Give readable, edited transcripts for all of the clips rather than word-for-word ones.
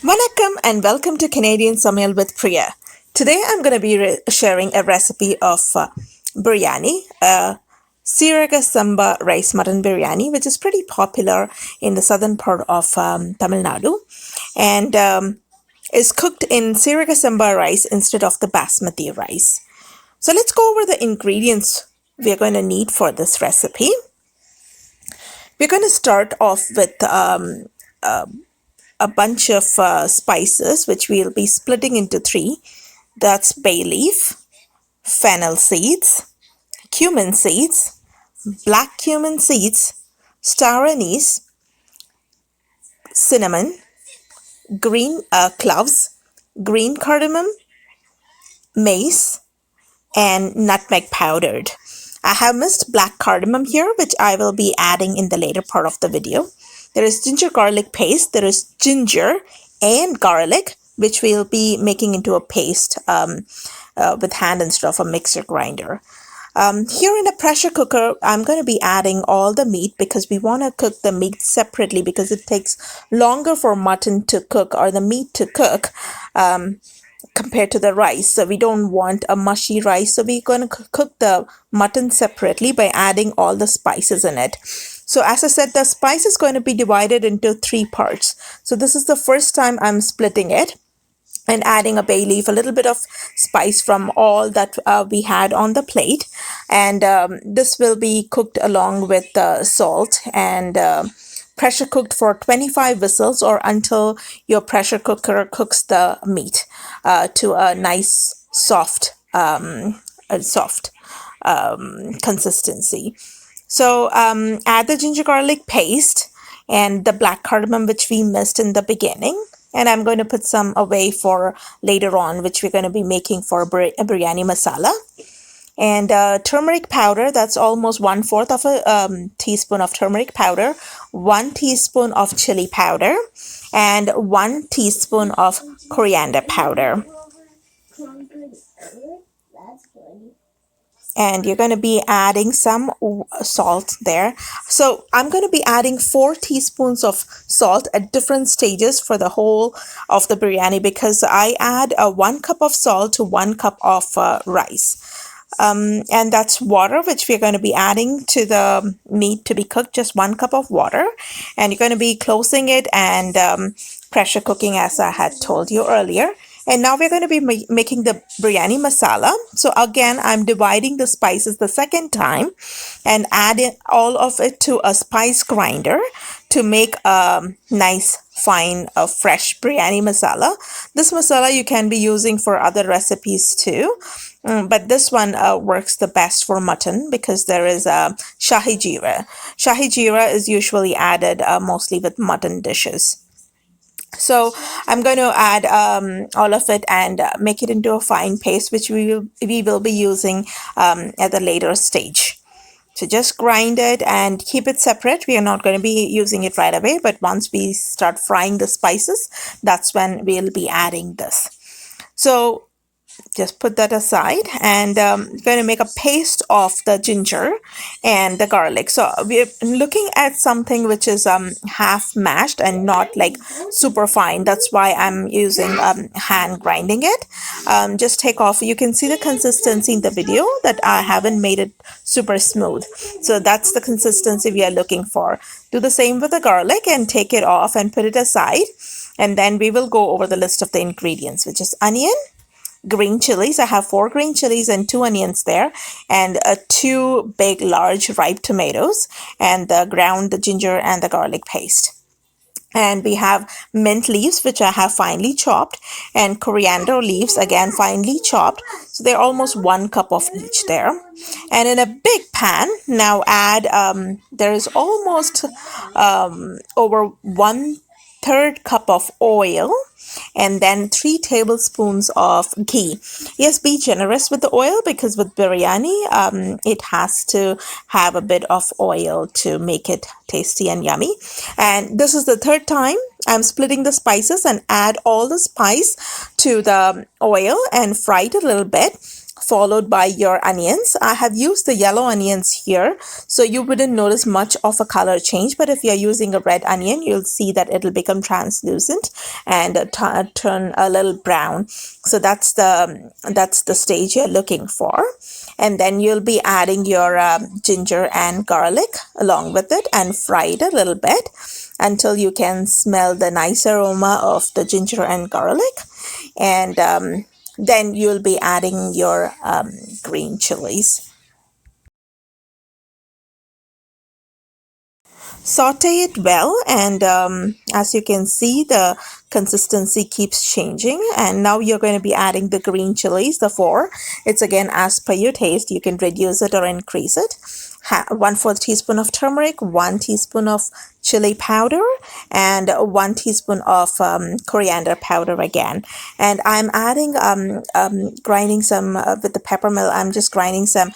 Vanakkam and welcome to Canadian Samayal with Priya. Today I'm going to be sharing a recipe of biryani, Seeraga Samba rice mutton biryani, which is pretty popular in the southern part of Tamil Nadu, and is cooked in Seeraga Samba rice instead of the Basmati rice. So let's go over the ingredients we're going to need for this recipe. We're going to start off with a bunch of spices, which we'll be splitting into three. That's bay leaf, fennel seeds, cumin seeds, black cumin seeds, star anise, cinnamon, green cloves, green cardamom, mace, and nutmeg powdered. I have missed black cardamom here, which I will be adding in the later part of the video. There is ginger garlic paste. There is ginger and garlic, which we'll be making into a paste with hand instead of a mixer grinder. Here in a pressure cooker, I'm going to be adding all the meat because we want to cook the meat separately because it takes longer for mutton to cook or the meat to cook compared to the rice. So we don't want a mushy rice. So we're going to cook the mutton separately by adding all the spices in it. So as I said, the spice is going to be divided into three parts. So this is the first time I'm splitting it and adding a bay leaf, a little bit of spice from all that we had on the plate. And this will be cooked along with salt and pressure cooked for 25 whistles or until your pressure cooker cooks the meat to a nice soft consistency. So add the ginger garlic paste and the black cardamom, which we missed in the beginning. And I'm going to put some away for later on, which we're going to be making for a biryani masala. And turmeric powder, that's almost 1/4 of a teaspoon of turmeric powder, 1 teaspoon of chili powder, and 1 teaspoon of coriander powder. And you're going to be adding some salt there. So I'm going to be adding 4 teaspoons of salt at different stages for the whole of the biryani because I add 1 cup of salt to 1 cup of rice. And that's water, which we're going to be adding to the meat to be cooked, just 1 cup of water. And you're going to be closing it and pressure cooking as I had told you earlier. And now we're going to be making the biryani masala. So again, I'm dividing the spices the second time and adding all of it to a spice grinder to make a nice, fine, fresh biryani masala. This masala you can be using for other recipes too. But this one works the best for mutton because there is a shahi jeera. Shahi jeera is usually added mostly with mutton dishes. So I'm going to add all of it and make it into a fine paste, which we will be using at the later stage. So just grind it and keep it separate. We are not going to be using it right away, but once we start frying the spices, that's when we'll be adding this. So just put that aside and going to make a paste of the ginger and the garlic. So we're looking at something which is half mashed and not like super fine. That's why I'm using hand grinding it. Just take off. You can see the consistency in the video that I haven't made it super smooth. So that's the consistency we are looking for. Do the same with the garlic and take it off and put it aside. And then we will go over the list of the ingredients, which is onion, green chilies. I have 4 green chilies and 2 onions there, and 2 big large ripe tomatoes, and the ground ginger and the garlic paste. And we have mint leaves, which I have finely chopped, and coriander leaves, again finely chopped. So they're almost 1 cup of each there. And in a big pan, now add, there is almost over 1/3 cup of oil, and then 3 tablespoons of ghee. Yes, be generous with the oil because with biryani, it has to have a bit of oil to make it tasty and yummy. And this is the 3rd time I'm splitting the spices and add all the spice to the oil and fry it a little bit. followed by your onions. I have used the yellow onions here, so you wouldn't notice much of a color change, but if you're using a red onion, you'll see that it'll become translucent and turn a little brown. So that's the stage you're looking for. And then you'll be adding your ginger and garlic along with it and fry it a little bit until you can smell the nice aroma of the ginger and garlic. And then you'll be adding your green chilies. Saute it well, and as you can see, the consistency keeps changing. And now you're going to be adding the green chilies, the four. It's again as per your taste. You can reduce it or increase it. 1/4 teaspoon of turmeric, 1 teaspoon of chili powder, and 1 teaspoon of coriander powder again. And I'm adding grinding some with the pepper mill. I'm just grinding some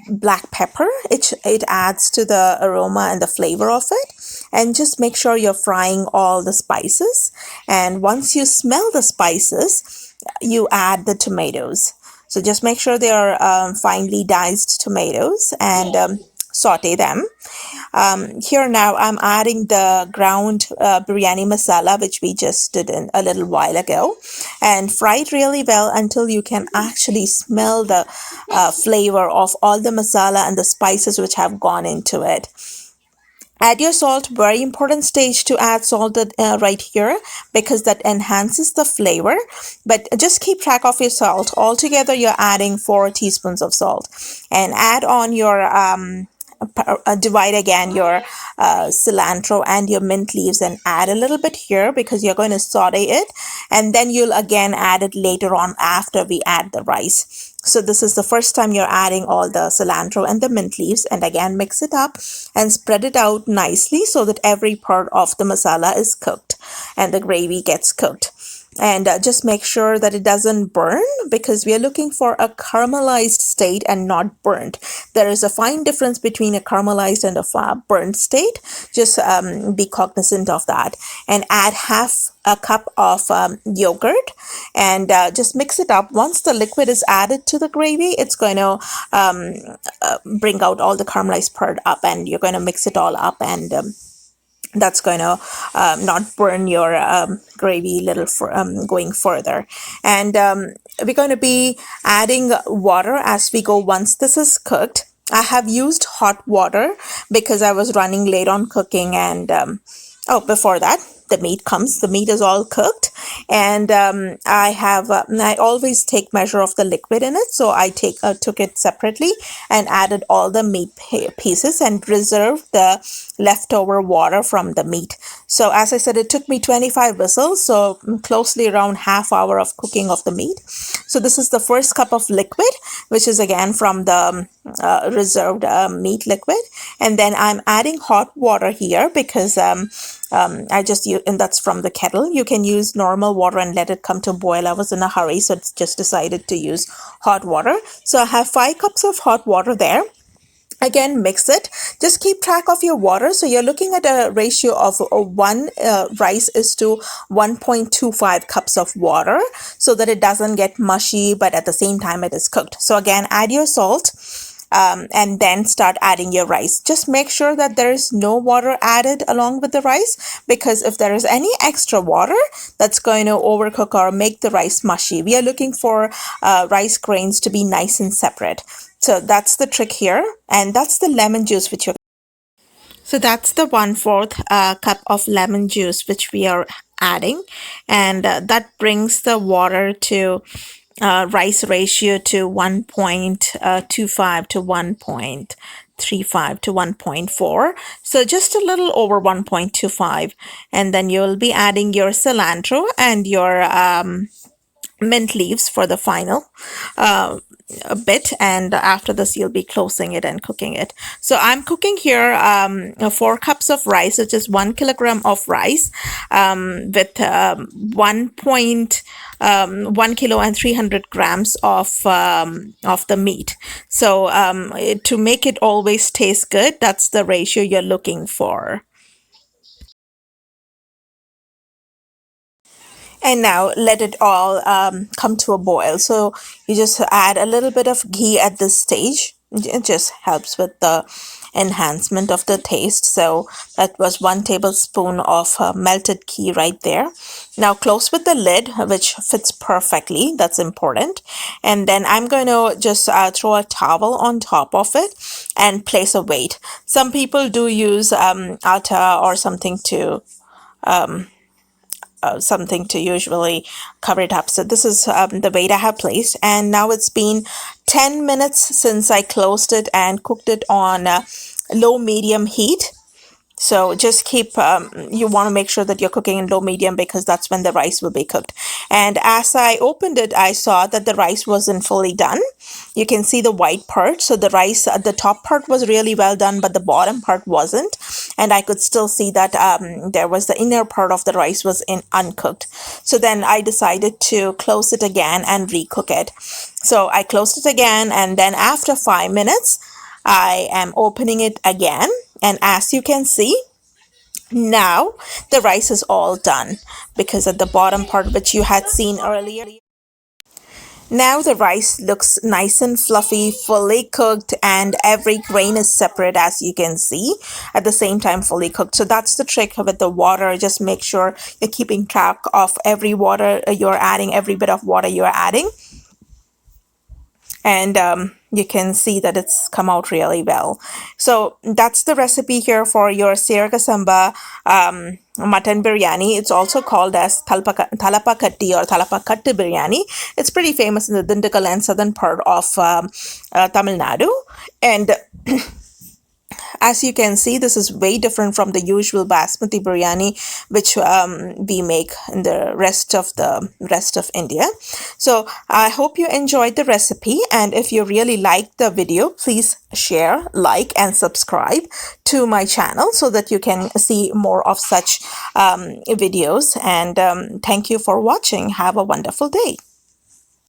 black pepper. It adds to the aroma and the flavor of it. And just make sure you're frying all the spices. And once you smell the spices, you add the tomatoes. So just make sure they are finely diced tomatoes and saute them. Here now I'm adding the ground biryani masala, which we just did in a little while ago, and fry it really well until you can actually smell the flavor of all the masala and the spices which have gone into it. Add your salt, very important stage to add salt right here because that enhances the flavor. But just keep track of your salt. Altogether, you're adding 4 teaspoons of salt. And add on your divide again your cilantro and your mint leaves and add a little bit here because you're going to saute it, and then you'll again add it later on after we add the rice. So this is the first time you're adding all the cilantro and the mint leaves, and again mix it up and spread it out nicely so that every part of the masala is cooked and the gravy gets cooked. And just make sure that it doesn't burn because we are looking for a caramelized state and not burnt. There is a fine difference between a caramelized and a burnt state. Just be cognizant of that. And add half a cup of yogurt and just mix it up. Once the liquid is added to the gravy, it's going to bring out all the caramelized part up, and you're going to mix it all up, and that's going to not burn your gravy little going further. And we're going to be adding water as we go once this is cooked. I have used hot water because I was running late on cooking, and before that the meat is all cooked, and I always take measure of the liquid in it, so I took it separately and added all the meat pieces and reserved the leftover water from the meat. So as I said, it took me 25 whistles, so closely around half hour of cooking of the meat. So this is the first cup of liquid, which is again from the reserved meat liquid, and then I'm adding hot water here because I just use, and that's from the kettle. You can use normal water and let it come to boil. I was in a hurry, so it's just decided to use hot water. So I have 5 cups of hot water there. Again, mix it. Just keep track of your water. So you're looking at a ratio of 1 rice is to 1.25 cups of water so that it doesn't get mushy, but at the same time it is cooked. So again, add your salt. And then start adding your rice. Just make sure that there is no water added along with the rice, because if there is any extra water, that's going to overcook or make the rice mushy. We are looking for rice grains to be nice and separate. So that's the trick here, and that's the lemon juice which you're. So that's the 1/4 cup of lemon juice which we are adding, and that brings the water to rice ratio to 1.25 to 1.35 to 1.4, so just a little over 1.25. And then you'll be adding your cilantro and your mint leaves for the final bit, and after this you'll be closing it and cooking it. So I'm cooking here 4 cups of rice, which is 1 kilogram of rice, with 1 kilo and 300 grams of the meat. So to make it always taste good, that's the ratio you're looking for. And now let it all come to a boil. So you just add a little bit of ghee at this stage. It just helps with the enhancement of the taste. So that was 1 tablespoon of melted ghee right there. Now close with the lid, which fits perfectly. That's important. And then I'm going to just throw a towel on top of it and place a weight. Some people do use atta or something to usually cover it up. So this is the weight I have placed, and now it's been 10 minutes since I closed it and cooked it on low medium heat. So just keep, you want to make sure that you're cooking in low medium because that's when the rice will be cooked. And as I opened it, I saw that the rice wasn't fully done. You can see the white part. So the rice, the top part was really well done, but the bottom part wasn't. And I could still see that there was the inner part of the rice was uncooked. So then I decided to close it again and recook it. So I closed it again, and then after 5 minutes, I am opening it again, and as you can see, now the rice is all done because at the bottom part which you had seen earlier, now the rice looks nice and fluffy, fully cooked, and every grain is separate as you can see, at the same time fully cooked. So that's the trick with the water. Just make sure you're keeping track of every water you're adding, every bit of water you're adding. And you can see that it's come out really well. So that's the recipe here for your Seeraga Samba mutton biryani. It's also called as thalapakattu or thalapakattu biryani. It's pretty famous in the Dindigul and southern part of Tamil Nadu. And as you can see, this is way different from the usual Basmati biryani, which we make in the rest of India. So I hope you enjoyed the recipe, and if you really liked the video, please share, like, and subscribe to my channel so that you can see more of such videos. And thank you for watching. Have a wonderful day.